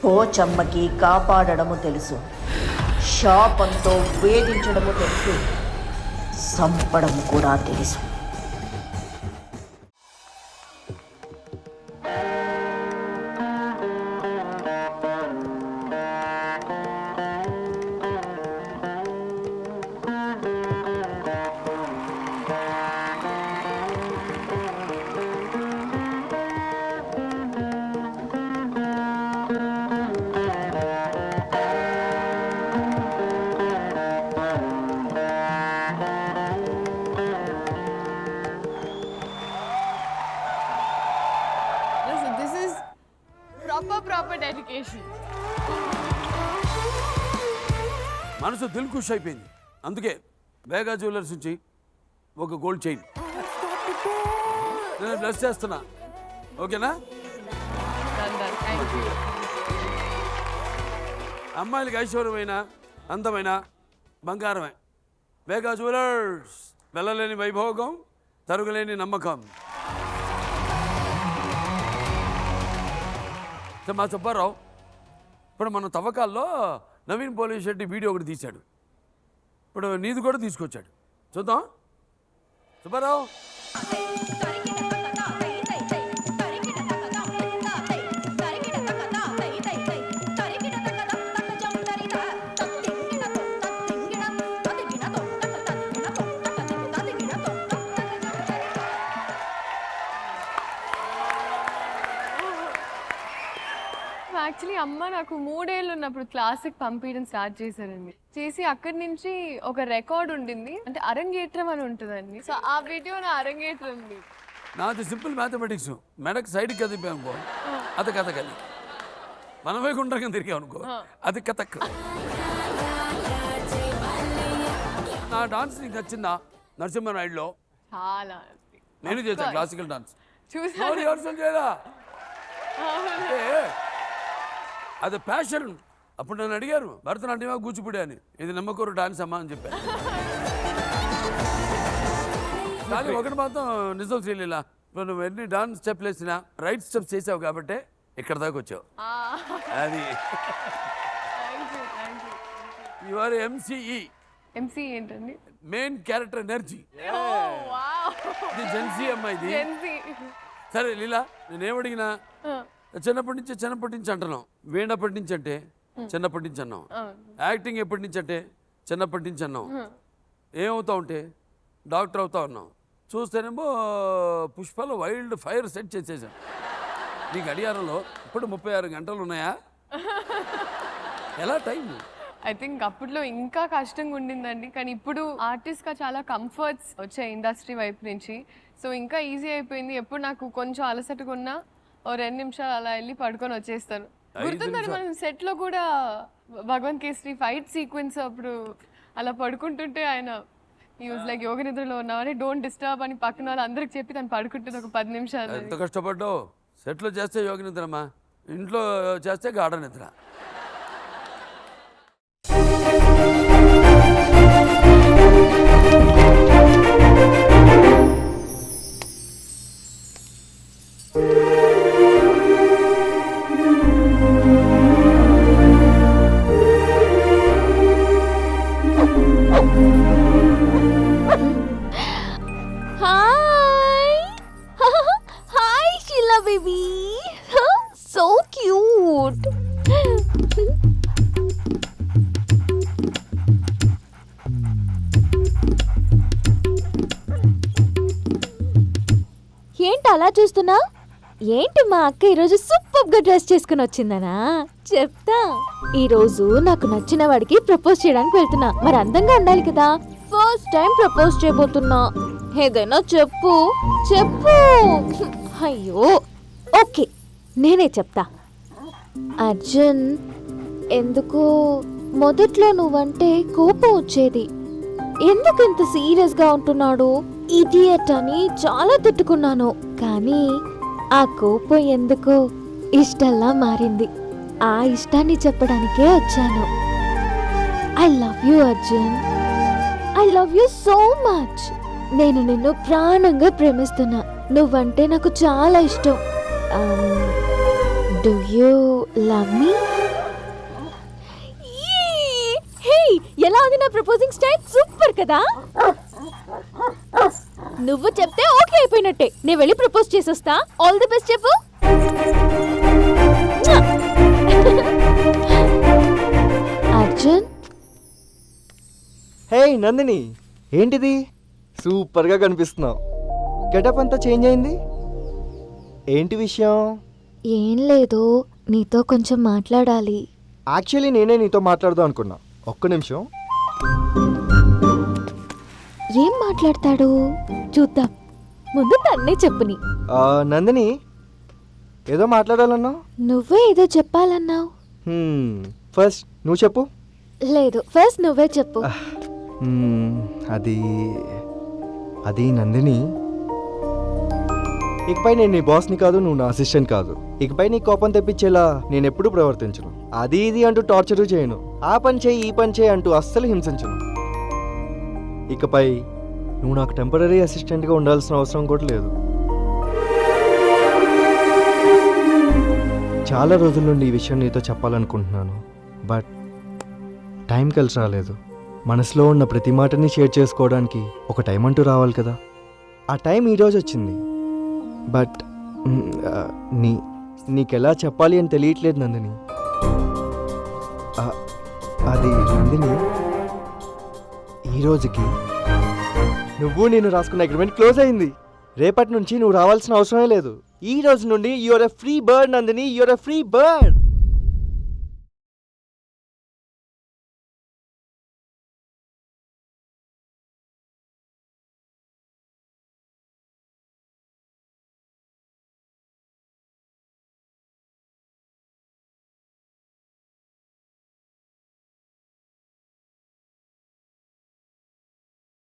పోచమ్మకి కాపాడడము తెలుసు, శాపంతో వేధించడము తెలుసు, సంపడము కూడా తెలుసు. Proper dedication. మనసు దిల్ ఖుష్ అయిపోయింది. అందుకే వేగా జ్యువెలర్స్ నుంచి ఒక గోల్డ్ చైన్ నేను బ్లెస్ చేస్తున్నా. ఓకేనా? అమ్మాయిలకి ఐశ్వర్యమైన అందమైన బంగారమే వేగా జ్యువెలర్స్. వెళ్ళలేని వైభోగం, తరుగులేని నమ్మకం. మా సుబ్బారావు ఇప్పుడు మన తవ్వకాల్లో నవీన్ పోలీస్ రెడ్డి వీడియో ఒకటి తీశాడు. ఇప్పుడు నీది కూడా తీసుకొచ్చాడు. చూద్దాం సుబ్బారావు. యాక్చువల్లీ అమ్మ నాకు 3 ఏళ్ళు ఉన్నప్పుడు క్లాసిక్ పంపించడం స్టార్ట్ చేశారండి. చేసి అక్కడి నుంచి ఒక రికార్డ్ ఉండింది, అంటే అరంగేట్రం అని ఉంటుందండి. సో ఆ వీడియో నా అరంగేట్రం ఉంది. నాది సింపుల్ మ్యాథమెటిక్స్. మెడకు సైడ్కి కదిపాం అనుకో అది కథకలి, మనమే గుండ్రంగా తిరిగాం అనుకో అది కథక్. నా డాన్స్ నీకు నచ్చిందా? నరసింహనాయుడులో చాలా నేను చేశాను క్లాసికల్ డాన్స్. చూసాను చేయరా అది ప్యాషన్. అప్పుడు నన్ను అడిగారు భరతనాట్యమా కూచిపూడి అని. ఇది నమ్మకూరు డాన్స్ అమ్మా అని చెప్పాను. కానీ ఒకటి మాత్రం నిజం శ్రీలీల, ఇప్పుడు నువ్వు ఎన్ని డాన్స్ స్టెప్లు వేసినా రైట్ స్టెప్స్ చేసావు కాబట్టి ఇక్కడ దాకా వచ్చావు. అది యువర్ ఎంసీఈ. ఎంసీ ఏంటండి? Main character energy. ఇది జెన్సీ అమ్మా ఇది. సరే లీలా, నేనేమడిగినా చిన్నప్పటి నుంచి అంటున్నాం. వీణప్పటి నుంచి అంటే చిన్నప్పటి నుంచి అన్నాం. యాక్టింగ్ ఎప్పటి నుంచి అంటే చిన్నప్పటి నుంచి అన్నాం. ఏమవుతా ఉంటే డాక్టర్ అవుతా ఉన్నాం. చూస్తేనేమో పుష్పలో వైల్డ్ ఫైర్ సెట్ చేసేసాం. నీకు గడియారంలో ఇప్పుడు 36 గంటలు ఉన్నాయా? ఎలా టైం? ఐ థింక్ అప్పట్లో ఇంకా కష్టంగా ఉండిందండి, కానీ ఇప్పుడు ఆర్టిస్ట్గా చాలా కంఫర్ట్స్ వచ్చాయి ఇండస్ట్రీ వైపు నుంచి. సో ఇంకా ఈజీ అయిపోయింది. ఎప్పుడు నాకు కొంచెం అలసటగా ఉన్నా 2 నిమిషాలు అలా వెళ్ళి పడుకొని వచ్చేస్తాను. గుర్తుందండి మనం సెట్లో కూడా భగవంత్ కేసరి ఫైట్ సీక్వెన్స్ అప్పుడు అలా పడుకుంటుంటే ఆయన యూజ్ లైక్ యోగ నిద్రలో ఉన్నామని డోంట్ డిస్టర్బ్ అని పక్కన వాళ్ళు అందరికి చెప్పి తను పడుకుంటుంది ఒక 10 నిమిషాలు. ఎంత కష్టపడ్డావు. సెట్లో చేస్తే యోగ నిద్రమ్మా, ఇంట్లో చేస్తే గాఢ నిద్ర. ఏంటి అలా చూస్తున్నా? ఏంటి మా అక్క ఈరోజు సూపర్గా డ్రెస్ చేసుకుని వచ్చిందనా? చెప్తా. ఈరోజు నాకు నచ్చిన వాడికి ప్రపోజ్ చేయడానికి వెళ్తున్నా. మరి అందంగా ఉండాలి కదా. ఫస్ట్ టైం ప్రపోజ్ చేయబోతున్నా. ఏదైనా చెప్పు చెప్పు. అయ్యో ఓకే నేనే చెప్తా. అర్జున్, ఎందుకో మొదట్లో నువ్వంటే కోపం వచ్చేది. ఎందుకు ఇంత సీరియస్గా ఉంటున్నాడు ఇడియట్ అని చాలా తిట్టుకున్నాను. కానీ ఆ కోపం ఎందుకో ఇష్టంలా మారింది. ఆ ఇష్టాన్ని చెప్పడానికే వచ్చాను. I love you Arjun. I love you so much. నేను నిన్ను ప్రాణంగా ప్రేమిస్తున్నా. నువ్వంటే నాకు చాలా ఇష్టం. Do you love me? Hey, ఎలా ఉంది నా ప్రపోజింగ్ స్టైల్? సూపర్ కదా. నువ్వు చెప్తే ఓకే అయిపోయినట్టే. నేను వెళ్ళి ప్రపోజ్ చేసొస్తా. ఆల్ ది బెస్ట్ చెప్పు. అర్జున్, హే నందిని, ఏంటిది సూపర్గా కనిపిస్తున్నావు. గెటప్ అంతా చేంజ్ అయింది, ఏంటి విషయం? ఏం లేదు, నీతో కొంచెం మాట్లాడాలి. యాక్చువల్లీ నేనే నీతో మాట్లాడదాం అనుకున్నా. ఒక్క నిమిషం. ఏం మాట్లాడతాడు చూద్దాం. ముందు తన్నే చెప్పుని. నందిని, ఏదో మాట్లాడాలన్నావు. నువ్వే ఏదో చెప్పాలన్నావు. ఫస్ట్ నువ్వు చెప్పు. లేదు, ఫస్ట్ నువ్వే చెప్పు. అది అది నందిని, ఇకపై నేను నీ బాస్ని కాదు, నువ్వు నా అసిస్టెంట్ కాదు. ఇకపై నీ కోపం తెప్పించేలా నేను ఎప్పుడు ప్రవర్తించను. అది ఇది అంటూ టార్చరు చేయను. ఆ పని చేయి ఈ పని చేయి అంటూ అస్సలు హింసించను. ఇకపై నువ్వు నాకు టెంపరీ అసిస్టెంట్గా ఉండాల్సిన అవసరం కూడా లేదు. చాలా రోజుల నుండి ఈ విషయం నీతో చెప్పాలనుకుంటున్నాను, బట్ టైం కలిసి రాలేదు. మనసులో ఉన్న ప్రతి మాటని షేర్ చేసుకోవడానికి ఒక టైం అంటూ రావాలి కదా. ఆ టైం ఈరోజు వచ్చింది, బట్ నీకెలా చెప్పాలి అని తెలియట్లేదు నందిని. అది నందిని, ఈరోజుకి నువ్వు నేను రాసుకున్న అగ్రిమెంట్ క్లోజ్ అయింది. రేపటి నుంచి నువ్వు రావాల్సిన అవసరమే లేదు. ఈ రోజు నుండి you are a free bird Nandini, you are a free bird.